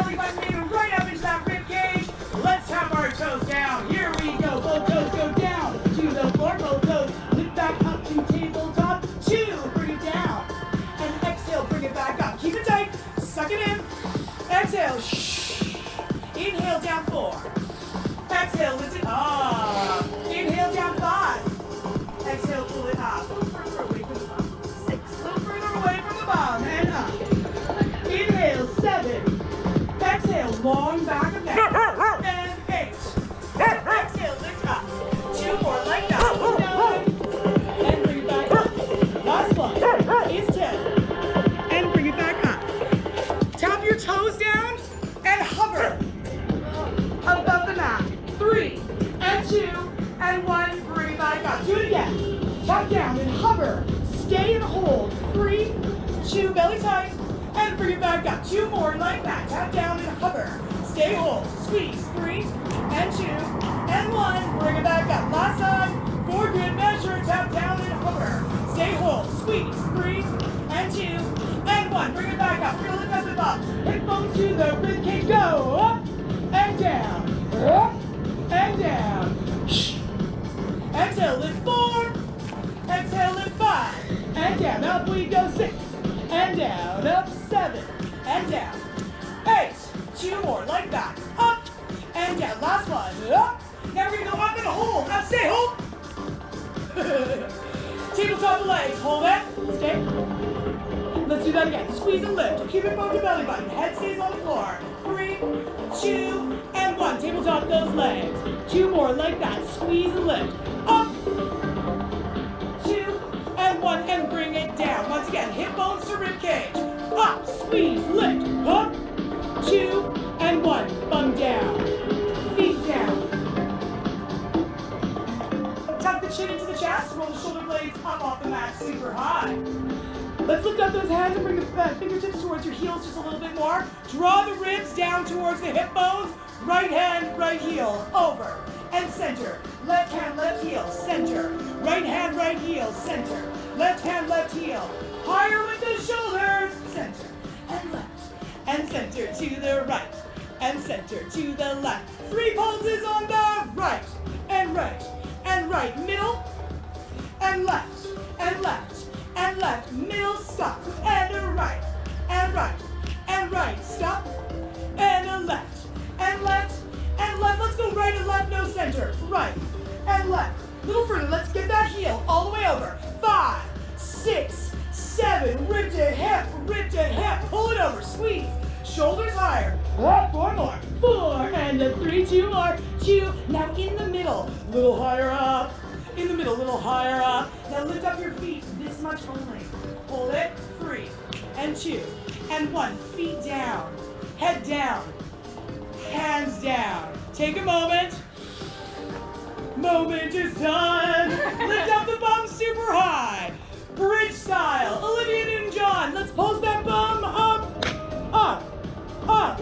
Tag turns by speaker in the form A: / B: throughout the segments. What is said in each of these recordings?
A: belly button in right up into that rib cage. Let's tap our toes down. Here we go. Both toes go down to the floor. Both toes lift back up to tabletop. 2, bring it down. And exhale, bring it back up. Keep it tight. Suck it in. Exhale. Shh. Inhale, down 4. Exhale, lift it up. Inhale, down 5. Exhale, pull it up. A little further away from the bum. 6. A little further away from the bum. And up. Inhale, 7. Exhale, long back of neck. And 8. Exhale, lift up. 2 more like that. 9. And bring it back up. Last one is 10. And bring it back up. Tap your toes down and hover above the mat. 3 and 2 and 1. Bring it back up. Do it again. Tap down and hover. Stay and hold. 3, 2, belly tight. And bring it back up. 2 more like that. Tap down and hover. Stay, hold. Squeeze. 3 and 2 and 1. Bring it back up. Last time. For good measure. Tap down and hover. Stay, hold. Squeeze. 3 and 2 and 1. Bring it back up. We're going to lift up the bum. Hip bones to the rib cage. Go. Up and down. Up and down. Shh. Exhale. Lift 4. Exhale. Lift 5. And down. Up we go. 6. And down, up 7, and down, 8, 2 more, like that, up, and down, last one, up, now we're gonna go up and hold, up, stay, hold, tabletop the legs, hold it, stay, let's do that again, squeeze and lift, keep it above your belly button, head stays on the floor, 3, 2, and 1, tabletop those legs, 2 more, like that, squeeze and lift, up, 2, and 1, and bring it down. Once again, hip bones to rib cage. Up, squeeze, lift, up, 2, and 1. Bum down, feet down. Tuck the chin into the chest, roll the shoulder blades up off the mat super high. Let's lift up those hands and bring the fingertips towards your heels just a little bit more. Draw the ribs down towards the hip bones. Right hand, right heel, over and center. Left hand, left heel, center. Right hand, right heel, center. Left hand, left heel. Higher with the shoulders, center and left. And center to the right. And center to the left. 3 pulses on the right. And right. And right. Middle. And left. And left. And left. Middle, stop. And a right. And right. And right. Stop. And a left. And left. And left. Let's go right and left, no center. Right. And left. A little further. Let's get that heel all the way over. 5, 6, 7. Rib to hip. Rib to hip. Pull it over. Squeeze. Shoulders higher. 4 more. 4 and a 3. 2 more. 2. Now in the middle. A little higher up. In the middle. A little higher up. Now lift up your feet. This much only. Hold it. 3 and 2 and 1. Feet down. Head down. Hands down. Take a moment. Moment is done. Lift up the bum super high. Bridge style. Olivia Newton-John. Let's pulse that bum up. Up. Up.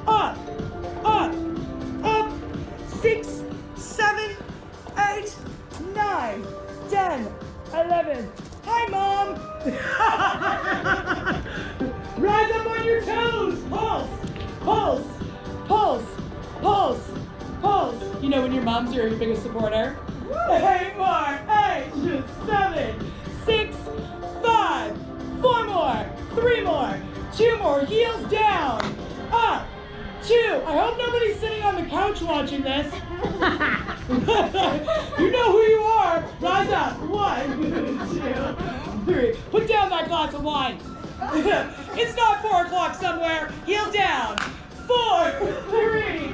A: Up. Up. Up. 6, 7, 8, 9, 10, 11. Hi, Mom. Rise up on your toes. Pulse. Pulse. Pulse. Pulse. Pulse. You know when your mom's your biggest supporter? 8 more. 8, 7, 6, 5, 4 more. 3 more. 2 more. Heels down. Up. 2. I hope nobody's sitting on the couch watching this. You know who you are. Rise up. 1, 2, 3. Put down that glass of wine. It's not 4 o'clock somewhere. Heels down. 4, 3,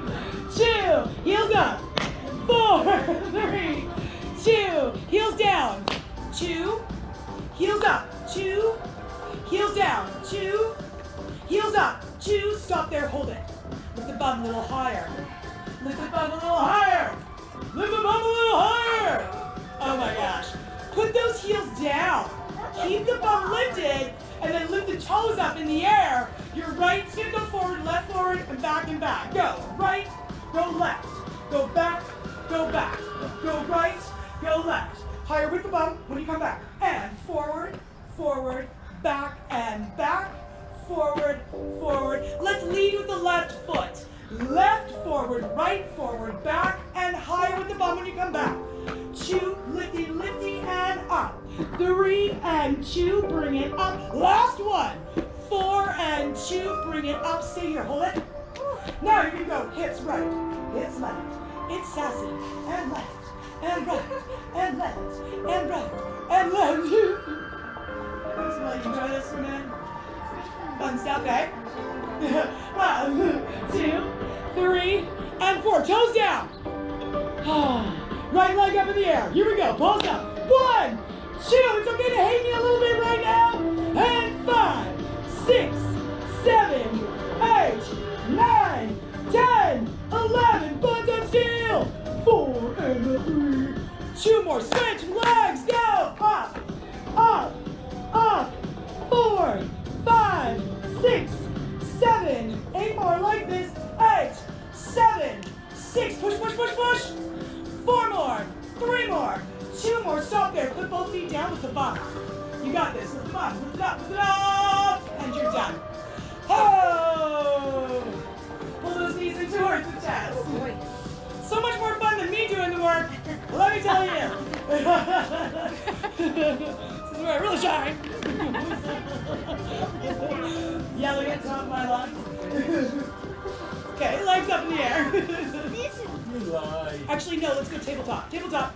A: 2. Heels up. 4, 3, 2. Heels down. 2. Heels up. 2. Heels down. 2. Heels up. 2. Stop there. Hold it. Lift the bum a little higher. Lift the bum a little higher. Lift the bum a little higher. Oh my gosh. Put those heels down. Keep the bum lifted and then lift the toes up in the air. Your right's gonna go forward, and back. Go right, go left. Go back, go back. Go right, go left. Higher with the bum when you come back. And forward, forward, back, and back. forward, forward. Let's lead with the left foot. Left forward, right forward, back and higher with the bum when you come back. 2, lifty, lifty, and up. 3 and 2, bring it up. Last one. 4 and 2, bring it up. Stay here, hold it. Now you're gonna go hips right, hips left. It's sassy, and left, and right, and left, and right, and left. Let's let you enjoy this for a minute. Fun stuff, eh? 1, 2, 3, and 4. Toes down. Right leg up in the air. Here we go. Pulse up. 1, 2. It's okay to hate me a little bit right now. And 5, 6, 7, 8, 9, 10, 11. Buns on steel. 4 and 3. 2 more. Switch legs. Go. Up, up, up. 4, 5, 6, 7, 8 more like this. 8, 7, 6. Push, push, push, push. 4 more. 3 more. 2 more. Stop there. Put both feet down with the bum. You got this. Lift them up. Lift it up. Lift it up. And you're done. Oh! Pull those knees in towards the chest.
B: Oh boy.
A: So much more fun than me doing the work. Let me tell you. This is where I really shine. Yelling at the top of my lungs. Okay, legs up in the air. Actually, no, let's go tabletop. Tabletop.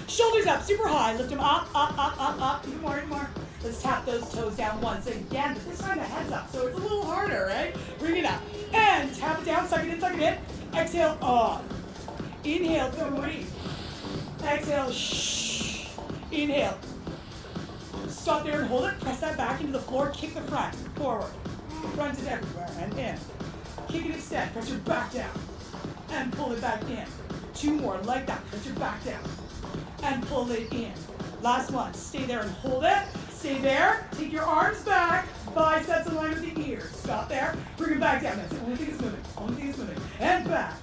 A: Shoulders up, super high. Lift them up, up, up, up, up. Even more, even more. Let's tap those toes down once again, but this time the head's up, so it's a little harder, right? Bring it up. And tap it down, suck it in, suck it in. Exhale, on. Inhale, 3. Exhale, shh. Inhale. Stop there and hold it. Press that back into the floor. Kick the front, forward. The front is everywhere, and in. Kick and extend. Press your back down. And pull it back in. 2 more, like that. Press your back down. And pull it in. Last one. Stay there and hold it. Stay there. Take your arms back. Biceps in line with the ears. Stop there. Bring it back down. That's the only thing that's moving. Only thing that's moving. And back.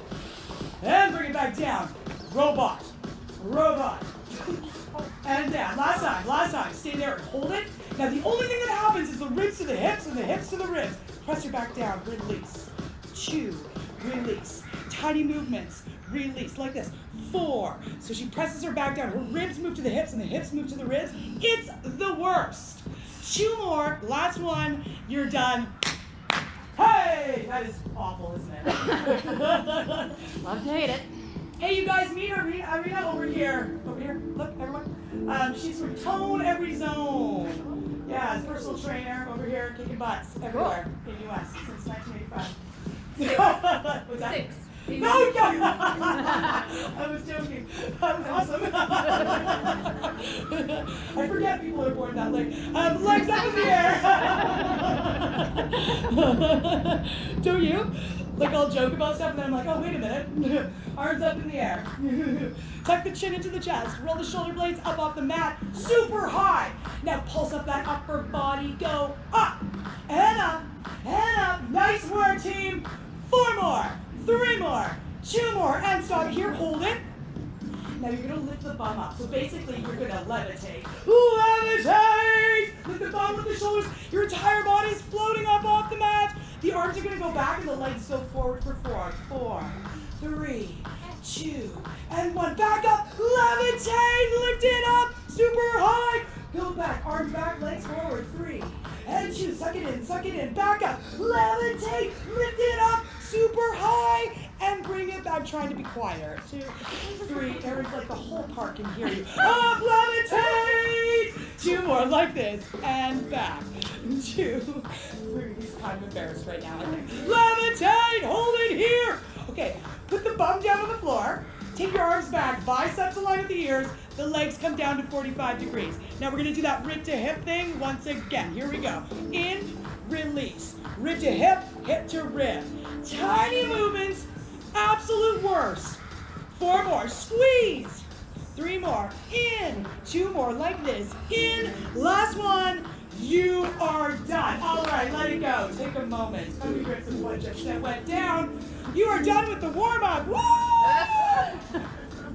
A: And bring it back down. Robot. Robot. And down. Last time. Last time. Stay there and hold it. Now the only thing that happens is the ribs to the hips and the hips to the ribs. Press your back down. Release. 2. Release. Tiny movements. Release. Like this. 4. So she presses her back down. Her ribs move to the hips and the hips move to the ribs. It's the worst. 2 more. Last one. You're done. Hey! That is awful, isn't it?
B: Love to hate it.
A: Hey, you guys, meet Irina over here. Over here. Look, everyone. She's from Tone Every Zone. Yeah, as personal trainer over here, kicking butts everywhere in the U.S. since 1985. Was that?
B: 6.
A: No, I was joking. That was awesome. I forget people are born that late. Legs up in the air. Don't you? Like I'll joke about stuff and then I'm like, oh, wait a minute. Arms up in the air. Tuck the chin into the chest. Roll the shoulder blades up off the mat. Super high. Now pulse up that upper body. Go up and up and up. Nice work, team. 4 more. 3 more, 2 more, and stop here, hold it. Now you're gonna lift the bum up. So basically you're gonna levitate. Levitate! Lift the bum with the shoulders. Your entire body's floating up off the mat. The arms are gonna go back and the legs go forward for 4. 4, 3, 2, and 1. Back up, levitate, lift it up, super high. Go back, arms back, legs forward. 3 and 2, suck it in, back up, levitate, lift it up, super high, and bring it back. I'm trying to be quieter. 2, 3, Erin's like the whole park can hear you. Up, levitate! 2 more, like this, and back. 2, 3, he's kind of embarrassed right now, I think. Levitate, hold it here. Okay, put the bum down on the floor. Take your arms back, biceps align with the ears. The legs come down to 45 degrees. Now we're gonna do that rib to hip thing once again. Here we go. In, release. Rib to hip, hip to rib. Tiny movements, absolute worst. 4 more, squeeze. 3 more, in. 2 more, like this. In, last one. You are done. All right, let it go. Take a moment. Let me grip some wood chips that went down. You are done with the warm-up. Woo!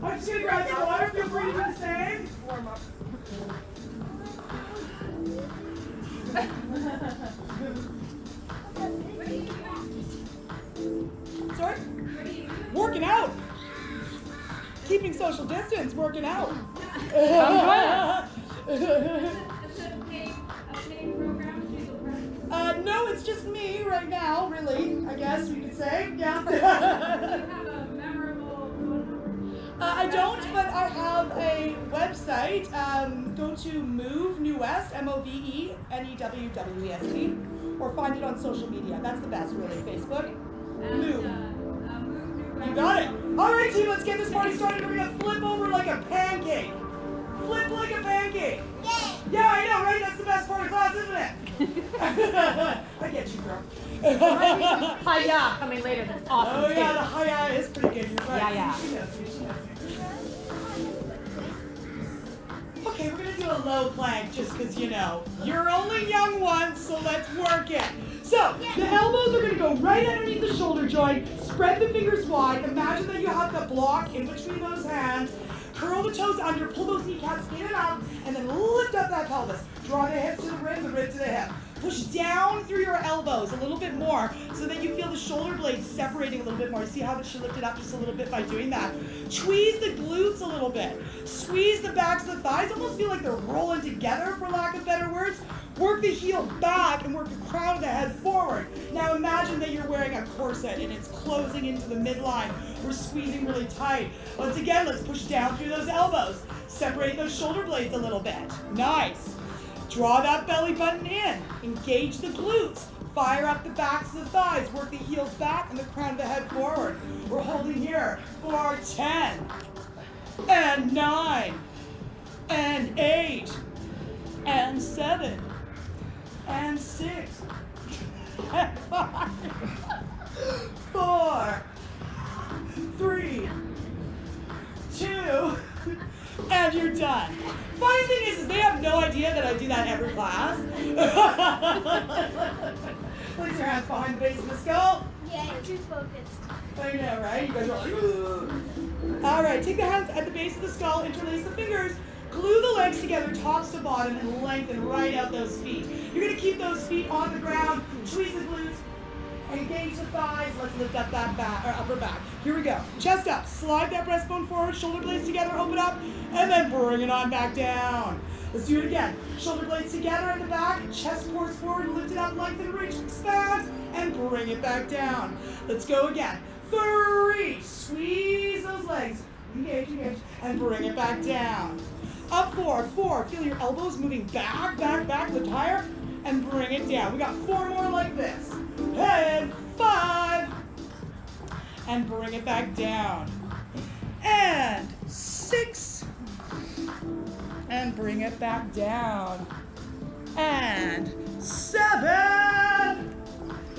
A: I'm just gonna grab some water. Feel free to do the same. Warm up. keeping social distance, working out.
B: Come join us.
C: Is it a paid program?
A: No, it's just me right now, really, I guess we could say. Yeah.
C: Do you have a memorable phone number?
A: I don't, but I have a website. Go to Move New West, MOVENEWWEST, or find it on social media. That's the best, really. Facebook.
C: And,
A: Move.
C: Move
A: You got it. All right, team, let's get this party started. We're going to flip over like a pancake. Flip like a pancake.
D: Yay!
A: Yeah, I know, right? That's the best part of class, isn't it? I get you, girl.
B: Hi-ya coming later. That's awesome.
A: Oh, yeah,
B: too.
A: the hi-ya is pretty good. You're right.
B: Yeah.
A: She knows me, she knows me. Okay, we're going to do a low plank just because, you know, you're only young ones, so let's work it. So, the elbows are going to go right underneath the shoulder joint. Spread the fingers wide. Imagine that you have the block in between those hands. Curl the toes under, pull those kneecaps in and up, and then lift up that pelvis. Draw the hips to the rib to the hip. Push down through your elbows a little bit more so that you feel the shoulder blades separating a little bit more. See how she lifted up just a little bit by doing that? Tweeze the glutes a little bit. Squeeze the backs of the thighs. Almost feel like they're rolling together, for lack of better words. Work the heel back and work the crown of the head forward. Now imagine that you're wearing a corset and it's closing into the midline. We're squeezing really tight. Once again, let's push down through those elbows. Separate those shoulder blades a little bit. Nice. Draw that belly button in. Engage the glutes. Fire up the backs of the thighs. Work the heels back and the crown of the head forward. We're holding here for 10 and 9 and 8 and 7 and 6 and 5 4 3 2 and you're done. Funny thing is they have no idea that I do that every class. Place your hands behind the base of the skull.
D: Yay, too focused.
A: I know, right? You guys are like, ugh. All right, take the hands at the base of the skull, interlace the fingers, glue the legs together, tops to bottom, and lengthen right out those feet. You're gonna keep those feet on the ground, tweeze the glutes, engage the thighs. Let's lift up that back or upper back. Here we go. Chest up, slide that breastbone forward, shoulder blades together, open up, and then bring it on back down. Let's do it again. Shoulder blades together in the back, chest pours forward, lift it up, lengthen, reach, expand, and bring it back down. Let's go again. 3, squeeze those legs, engage, and bring it back down. Up 4, feel your elbows moving back, lift higher, and bring it down. We got 4 more like this. And 5, and bring it back down. And 6, and bring it back down. And 7,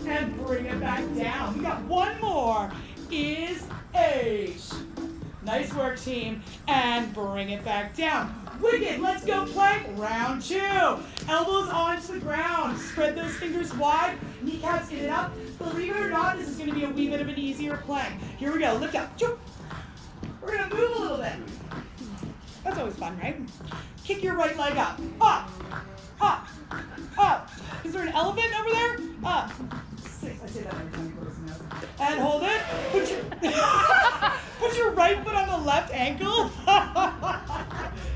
A: and bring it back down. We got 1 more, is 8. Nice work, team. And bring it back down. Wicked, let's go plank, round 2. Elbows onto the ground, spread those fingers wide, kneecaps in and up. Believe it or not, this is gonna be a wee bit of an easier plank. Here we go, lift up. We're gonna move a little bit. That's always fun, right? Kick your right leg up, up, up, up. Is there an elephant over there? Up. 6, I say that every time you close the nose. And hold it. Put your right foot on the left ankle.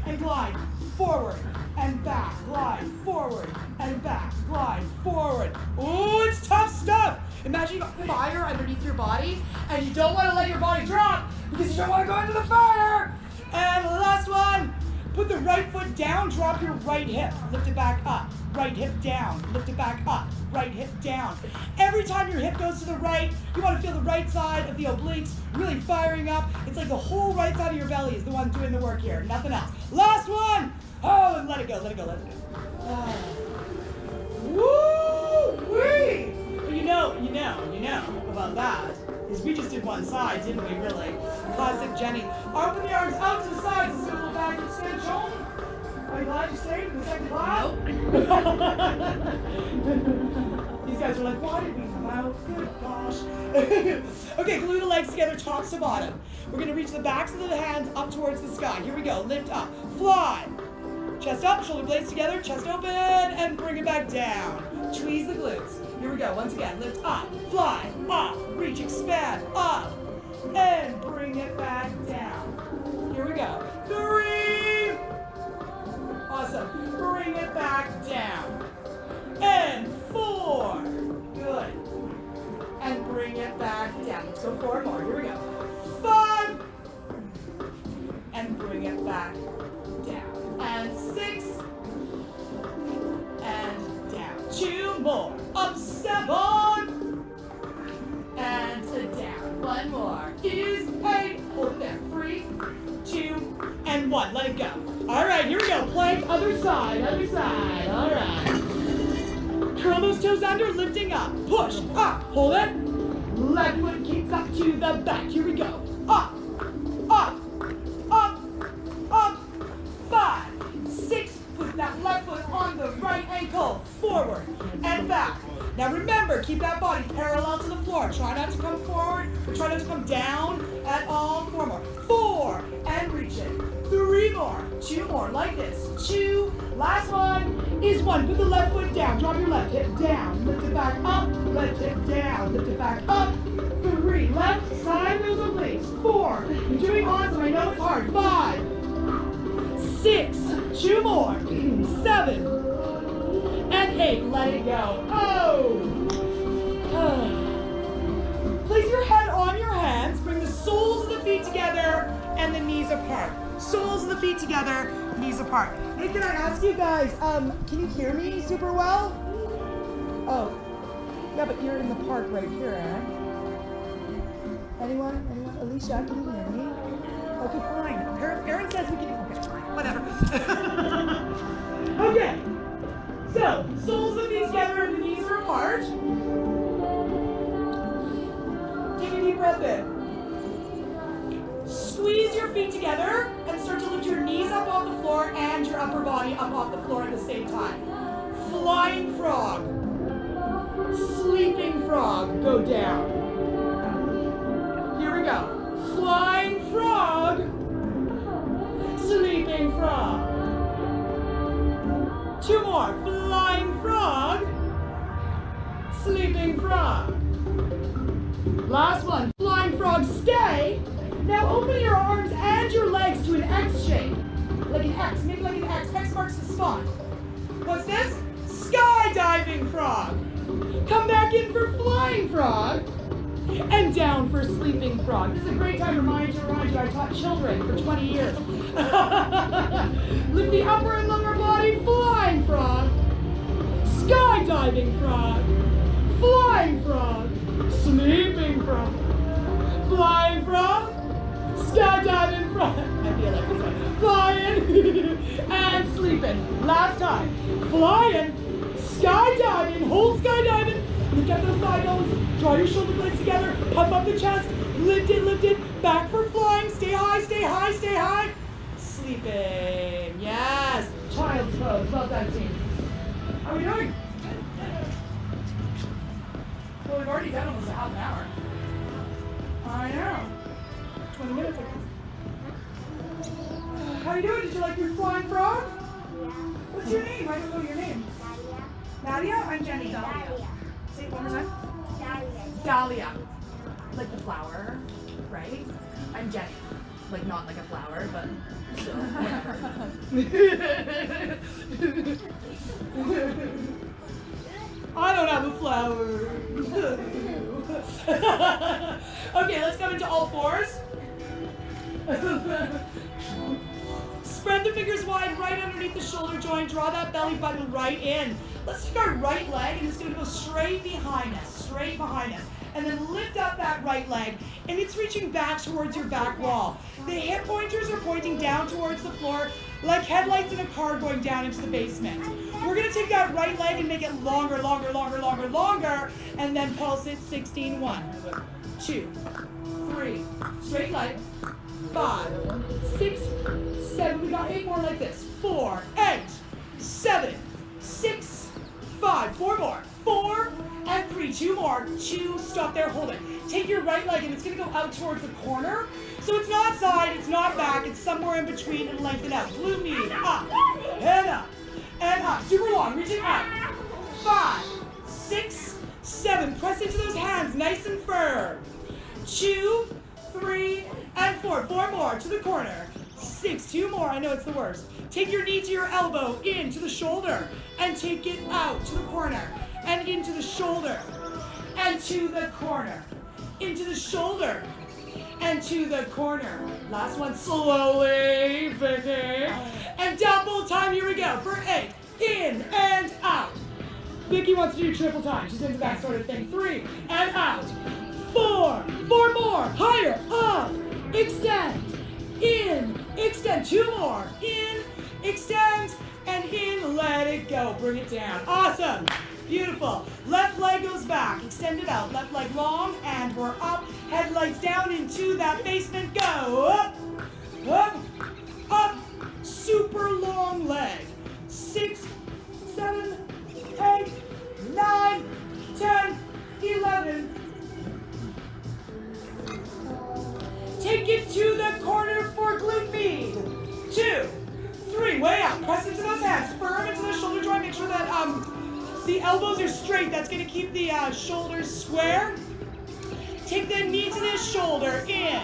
A: And glide forward and back. Glide forward and back. Glide forward. Ooh, it's tough stuff. Imagine you got fire underneath your body and you don't want to let your body drop because you don't want to go into the fire. And last one. Put the right foot down, drop your right hip, lift it back up, right hip down, lift it back up, right hip down. Every time your hip goes to the right, you want to feel the right side of the obliques really firing up. It's like the whole right side of your belly is the one doing the work here, nothing else. Last one! Oh, and let it go, let it go, let it go. Woo-wee! But you know about that is we just did one side, didn't we, really? Classic Jenny. Open the arms out to the sides. Let's do a little back extension. Are you glad you stayed in the second class? Nope. These guys are like, why did we come out? Good gosh. Okay, glue the legs together, tops to bottom. We're going to reach the backs of the hands up towards the sky. Here we go. Lift up. Fly. Chest up, shoulder blades together, chest open, and bring it back down. Tweeze the glutes. Here we go. Once again, lift up, fly, up, reach, expand, up, and bring it back down. and bring it back down. And 6, and down. 2 more. Up 7, and down. 1 more. Is 8. Hold it there. 3, 2, and 1. Let it go. All right, here we go. Plank, other side, other side. All right. Curl those toes under, lifting up. Push, up, hold it. Left foot kicks up to the back. Here we go. Up, up, up, up. 5, 6. Put that left foot on the right ankle. Forward and back. Now remember, keep that body parallel to the floor. Try not to come forward, or try not to come down at all. 4 more. 4, and reach it. 3 more. 2 more, like this. 2. Last one is 1. Put the left foot down. Drop your left hip down. Lift it back up. Lift it down. Lift it back up. 3. Left side moves obliques. 4. You're doing awesome. I know it's hard. 5, 6. 2 more. 7. And 8. Let it go. Oh. Place your head on your hands. Bring the soles of the feet together and the knees apart. Soles of the feet together, knees apart. Hey, can I ask you guys, can you hear me super well? Oh, yeah, but you're in the park right here, Aaron. Anyone? Anyone? Alicia, can you hear me? Okay, fine. Aaron says we can. Okay, fine. Whatever. Okay. So, soles of the feet together and the knees are apart. Take a deep breath in. Squeeze your feet together and start to lift your knees up off the floor and your upper body up off the floor at the same time. Flying frog. Sleeping frog. Go down. Here we go. Flying frog. Sleeping frog. 2 more. Flying frog. Sleeping frog. Last one. Flying frog. Stay. Now open your arms and your legs to an X shape. Like an X. Make like an X. X marks the spot. What's this? Skydiving frog. Come back in for flying frog. And down for sleeping frog. This is a great time to remind you I taught children for 20 years. Lift the upper and lower body. Flying frog. Skydiving frog. Flying frog. Sleeping frog. Flying frog. Skydiving frog. I feel like this one. Flying and sleeping. Last time. Flying, skydiving, hold skydiving. Lift up those thigh bones. Draw your shoulder blades together. Puff up the chest. Lift it. Back for flying. Stay high, stay high, stay high. Sleeping. Yes. Child's pose. Love that team. How are we doing? Well, we've already done almost a half an hour. I know. 20 minutes ago. How are you doing? Did you like your flying frog?
D: Yeah.
A: What's your name? I don't know your name.
D: Nadia.
A: Nadia? I'm Jenny.
D: Dahlia.
A: Say it one more time.
D: Dahlia.
B: Dahlia. Like the flower, right? I'm Jenny. Like not like a flower, but still, whatever.
A: I don't have a flower. Okay, let's come into all fours. Spread the fingers wide, right underneath the shoulder joint. Draw that belly button right in. Let's take our right leg and it's going to go straight behind us. And then lift up that right leg and it's reaching back towards your back wall. The hip pointers are pointing down towards the floor like headlights in a car going down into the basement. We're going to take that right leg and make it longer, and then pulse it 16. 1, 2, 3. Straight leg. 5, 6, 7. We got 8 more like this. 4, 8, 7, 6, 5. 4 more. 4 and 3. 2 more. 2. Stop there. Hold it. Take your right leg and it's going to go out towards the corner. So it's not side, it's not back, it's somewhere in between and lengthen out. Blue knee. Up. And up. And up. Super long. Reaching up. 5, 6, 7. Press into those hands nice and firm. 2, 3, and 4. 4 more to the corner. 6. 2 more. I know it's the worst. Take your knee to your elbow, into the shoulder, and take it out to the corner, and into the shoulder, and to the corner, into the shoulder, and to the corner. Last one, slowly, Vicky. And double time, here we go, for 8, in and out. Vicky wants to do triple time, she's into that sort of thing. 3, and out. 4 more, higher, up, extend, in, extend, 2 more, in, extend, and in, let it go, bring it down. Awesome, beautiful. Left leg goes back, extend it out, left leg long, and we're up, head legs down into that basement, go, up, up, up, super long leg. 6, 7, 8, 9, 10, 11. Take it to the corner for glute med. 2, 3, way out. Press into those hands. Firm into the shoulder joint. Make sure that the elbows are straight. That's going to keep the shoulders square. Take the knee to the shoulder. In.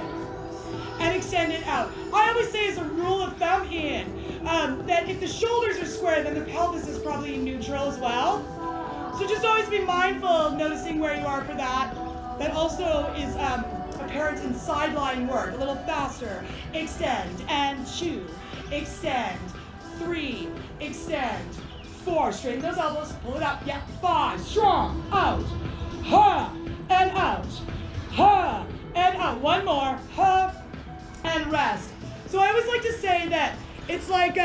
A: And extend it out. I always say as a rule of thumb that if the shoulders are square, then the pelvis is probably neutral as well. So just always be mindful of noticing where you are for that. That also is apparent in sideline work. A little faster. Extend and 2. Extend. 3. Extend. 4. Straighten those elbows. Pull it up. Yeah. 5. Strong. Out. Ha. And out. Ha. And out. One more. Ha. And rest. So I always like to say that it's like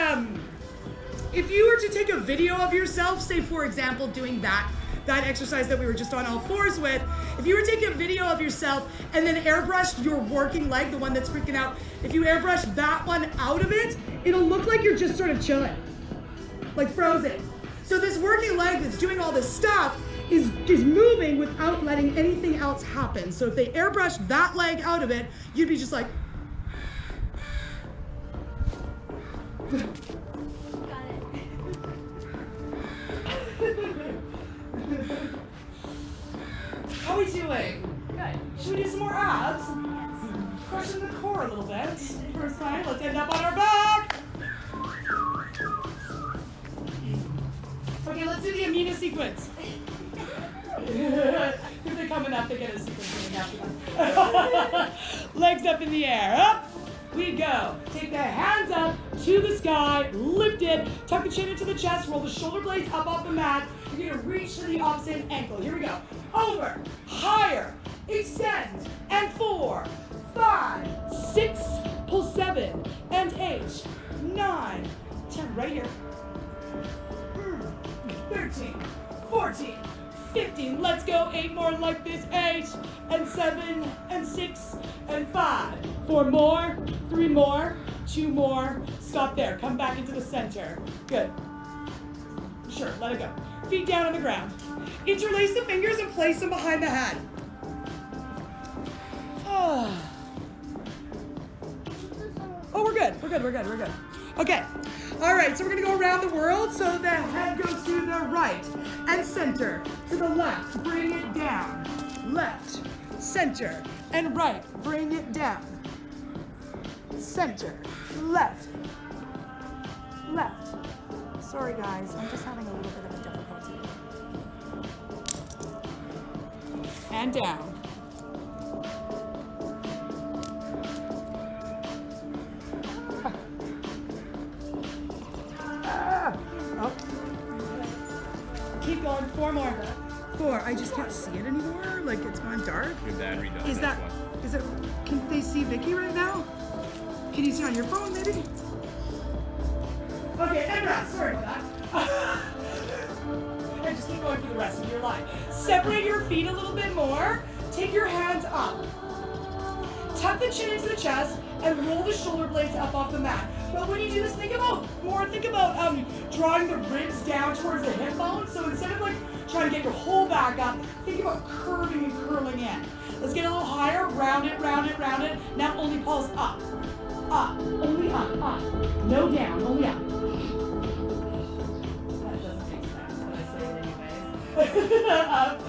A: if you were to take a video of yourself, say for example doing that exercise that we were just on all fours with, if you were to take a video of yourself and then airbrush your working leg, the one that's freaking out, if you airbrush that one out of it, it'll look like you're just sort of chilling, like frozen. So this working leg that's doing all this stuff is moving without letting anything else happen. So if they airbrush that leg out of it, you'd be just like,
D: Got it.
A: how are we doing?
B: Good.
A: Should we do some more abs? Crushing the core a little bit. First time, let's end up on our back. Okay, let's do the Amina sequence. If they're coming up, they get a sequence after that. Legs up in the air. Up we go. Take the hands up to the sky. Lift it. Tuck the chin into the chest. Roll the shoulder blades up off the mat. You're going to reach to the opposite ankle. Here we go. Over. Higher. Extend. And 4, 5, 6. Pull 7 and 8, 9, 10. Right here. 13, 14, 15. Let's go. 8 more like this. 8 and 7 and 6 and 5. 4 more. 3 more. 2 more. Stop there. Come back into the center. Good. Sure. Let it go. Feet down on the ground. Interlace the fingers and place them behind the head. Oh, we're good. We're good. Okay. All right, so we're going to go around the world. So the head goes to the right and center. To the left, bring it down. Left, center, and right. Bring it down. Center, left, left. Sorry, guys. I'm just having a little bit of a difficulty. And down. Oh. Keep going. 4 more. 4. I just can't see it anymore. Like it's gone dark.
E: Your dad redone
A: Is that? Is it? Can they see Vicky right now? Can you see on your phone, maybe? Okay, and rest. Sorry about that. And just keep going for the rest of your line. Separate your feet a little bit more. Take your hands up. Tuck the chin into the chest and roll the shoulder blades up off the mat. But when you do this, think about drawing the ribs down towards the hip bone. So instead of like trying to get your whole back up, think about curving and curling in. Let's get a little higher. Round it, round it, round it. Now only pulse up. Up. Only up. Up. No down. Only up. That doesn't make sense, but I say it anyways. Up.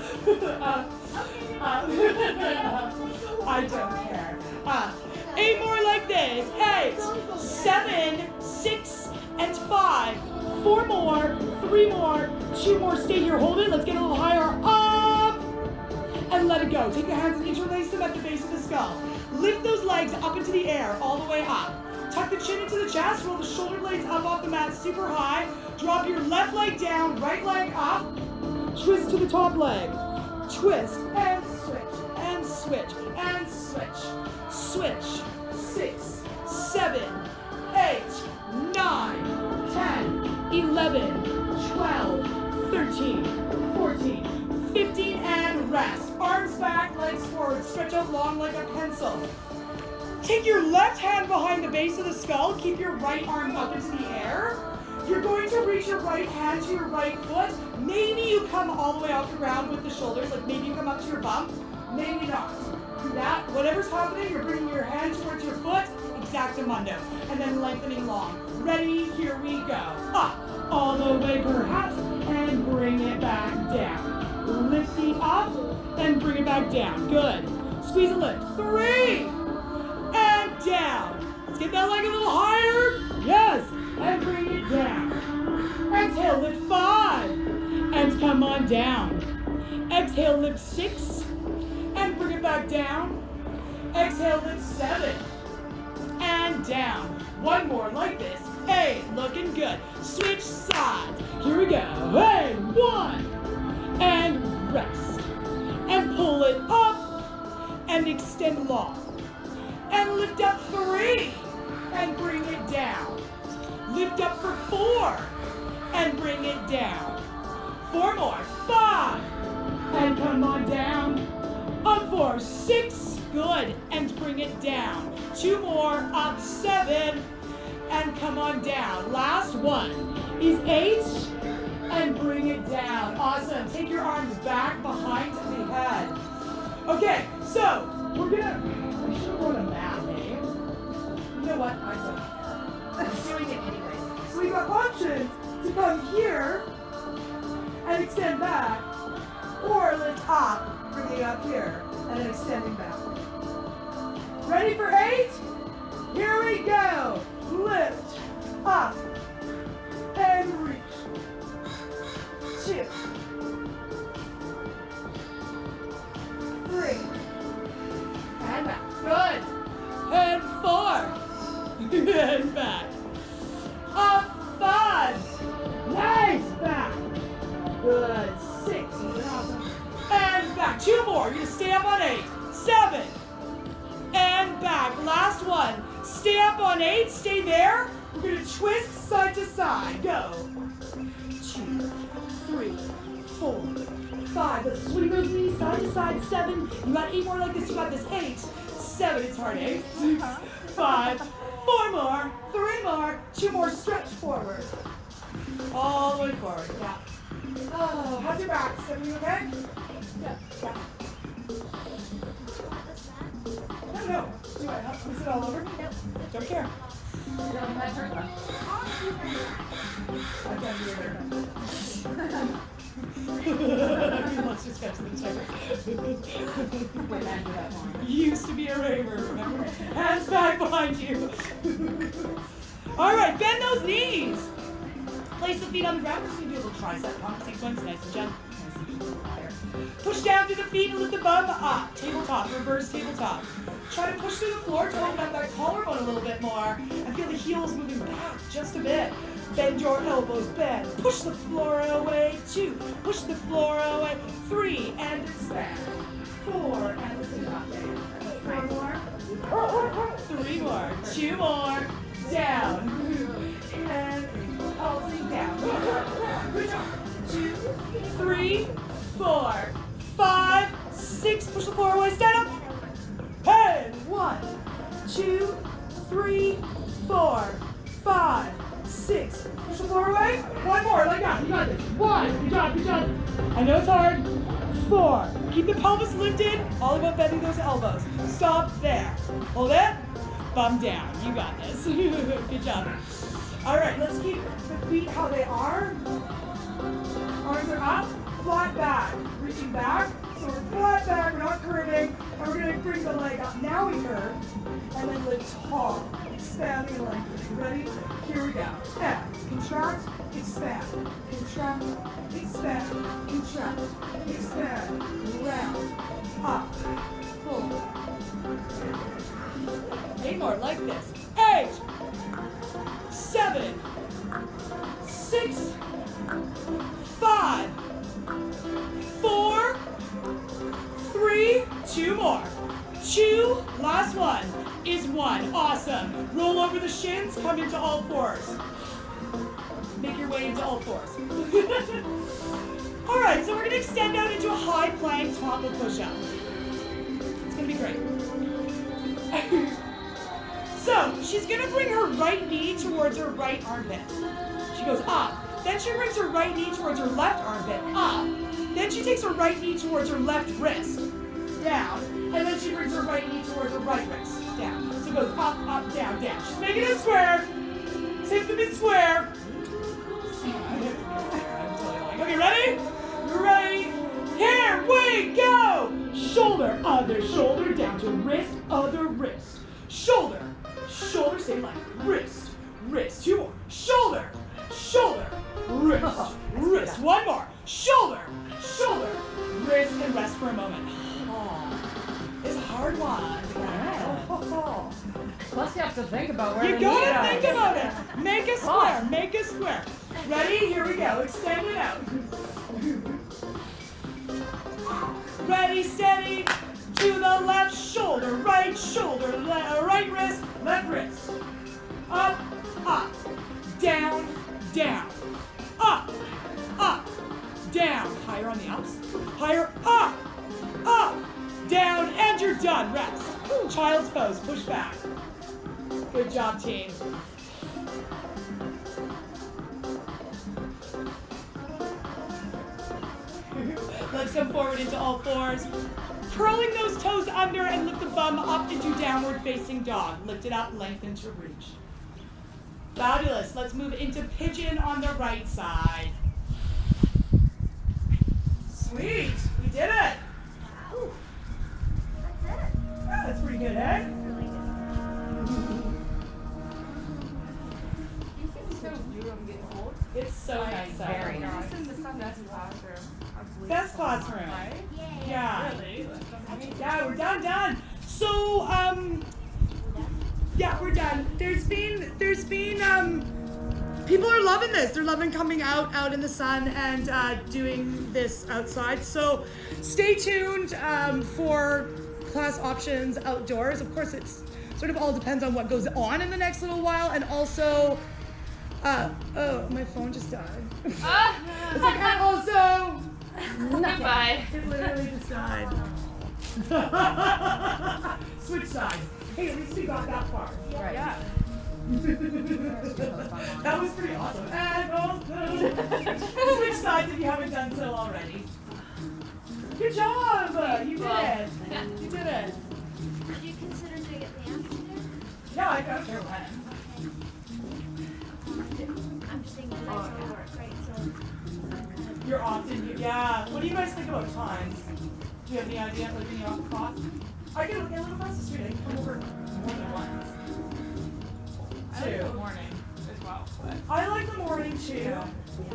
A: Up. Up. I don't care. 8 more like this. 8, 7, 6, and 5. 4 more. 3 more. 2 more. Stay here. Hold it. Let's get a little higher. Up. And and let it go. Take your hands and interlace them at the base of the skull. Lift those legs up into the air, all the way up. Tuck the chin into the chest, roll the shoulder blades up off the mat super high. Drop your left leg down, right leg up. Twist to the top leg. Twist and switch and switch and switch. Switch. 6, 7, 8, 9, 10, 11, 12, 13, 14, 15, and rest. Arms back, legs forward. Stretch out long like a pencil. Take your left hand behind the base of the skull. Keep your right arm up into the air. You're going to reach your right hand to your right foot. Maybe you come all the way off the ground with the shoulders, like maybe you come up to your bum. Maybe not. Do that. Whatever's happening, you're bringing your hand towards your foot, exactamundo, and then lengthening long. Ready? Here we go. Up, all the way perhaps, and bring it back down. Lifting up, and bring it back down. Good. Squeeze and lift. 3, and down. Let's get that leg a little higher. Yes, and bring it down. Exhale, lift 5, and come on down. Exhale, lift 6, and bring it back down. Exhale, lift 7, and down. One more like this. 8, looking good. Switch sides. Here we go. Hey, 1, and rest. And pull it up, and extend long. And lift up 3, and bring it down. Lift up for 4, and bring it down. 4 more. 5, and come on down. Up 4, 6, good, and bring it down. 2 more, up 7, and come on down. Last one is 8, and bring it down. Awesome. Take your arms back behind the head. Okay, so we're gonna, I should have wrote a mat, eh? You know what? I'm doing it anyways. So we got options to come here and extend back, or lift up, bringing it up here, and then extending back. Ready for 8? Here we go. Lift, up, and reach. 2, 3, and back. Good. And 4, and back. Up 5. Nice. Back. Good. 6. Awesome. And back. 2 more. You're going to stay up on 8. 7. And back. Last one. Stay up on 8. Stay there. We're going to twist side to side. Go. 2, 3, 4, 5. Let's swing those knees side to side. 7. You got 8 more like this. You got this. 8. 7. It's hard. 8. 6, 5. 4 more. 3 more. 2 more. Stretch forward. All the way forward. Yeah. Oh, how's your back? Is everything okay? Yeah. No. Do I help? Is it all over? No. Don't care. I can't do it. Let's just get to the check. You used to be a raver, remember? Hands back behind you. All right, bend those knees. Place the feet on the ground. We're just going to do a little tricep pump sequence. Nice and gentle. Push down through the feet and lift the bum up. Tabletop, reverse tabletop. Try to push through the floor to open up that collarbone a little bit more. And feel the heels moving back just a bit. Bend your elbows, bend. Push the floor away. 2. Push the floor away. 3, and expand. 4, and listen up. 4 more. 3 more. 2 more. Down. And pulsing down. Good job. 2, 3, 4, 5, 6. Push the floor away. Stand up. Hey. 1, 2, 3, 4, 5, 6. Push the floor away. 1 more. Like that. You got this. 1. Good job. Good job. I know it's hard. 4. Keep the pelvis lifted. All about bending those elbows. Stop there. Hold it. Bum down. You got this. Good job. All right. Let's keep the feet how they are. Arms are up. Flat back. Reaching back. So we're flat back. We're not curving. And we're going to bring the leg up. Now we curve. And then lift tall. expanding and lengthening. Ready? Here we go. And contract, expand, contract, expand, contract, expand, round, up, full. 8 more like this. 8, 7, 6, 5, 4, 3, 2 more. 2, last one is 1. Awesome. Roll over the shins, come into all fours. Make your way into all fours. All right, so we're gonna extend out into a high plank top of push-up. It's gonna be great. So she's gonna bring her right knee towards her right armpit. She goes up. Then she brings her right knee towards her left armpit, up. Then she takes her right knee towards her left wrist, down. And then she brings her right knee towards her right wrist, down. So it goes up, up, down, down. She's making it a square. Tip the mid square. Okay, ready? Ready? Here we go! Shoulder, other shoulder, down to wrist, other wrist. Shoulder, shoulder, same line. Wrist, wrist. 2 more. Shoulder, shoulder, wrist, wrist. 1 more. Shoulder, shoulder, wrist, and rest for a moment. It's a hard one.
D: Plus you have to think about where
A: You
D: the knee
A: gotta
D: goes.
A: think about it. Make a square, make a square. Ready? Here we go. Extend it out. Ready, steady. To the left shoulder, right wrist, left wrist. Up, up, down, down. Up, up, down. Higher on the ups. Higher, up, up, down, and you're done. Rest. Child's pose. Push back. Good job, team. Let's come forward into all fours. Curling those toes under and lift the bum up into downward facing dog. Lift it up, lengthen to reach. Fabulous. Let's move into pigeon on the right side. Sweet. We did it.
E: Ooh. That's it.
A: Yeah, that's pretty good, eh?
E: Really good.
C: It's so beautiful. I'm getting cold.
A: It's so nice out.
D: very nice.
C: This is the sun best classroom.
A: Best classroom.
C: Right?
A: Yeah.
C: Really?
A: Yeah, we're done. So, yeah, we're done. There's been, people are loving this. They're loving coming out in the sun and doing this outside. So stay tuned for class options outdoors. Of course, it's sort of all depends on what goes on in the next little while. And also, oh, my phone just died. It's like, and also,
C: Goodbye.
A: it literally just died. Switch sides. Hey, at least we got that far.
D: Right.
C: Yeah.
A: That was pretty awesome. And also, switch sides if you haven't done so already. Good job! You did it. You did it.
E: Did you consider doing it in the afternoon?
A: Yeah, I don't care when.
E: I'm just thinking tonight I work, right? So I'm kind of
A: You're often, yeah. What do you guys think about times? Do you have any idea of living off cost? I can look a little across the street. I can come over more than once.
C: I like the morning as well. But
A: I like the morning too.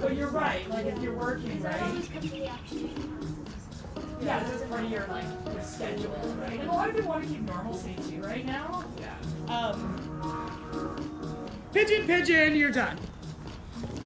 A: But you're right. Like if you're working,
E: I
A: right?
E: always come to the afternoon.
A: Yeah, this is part of your like your schedule, right? And a lot of people want to keep normalcy too right now.
C: yeah.
A: Pigeon, you're done.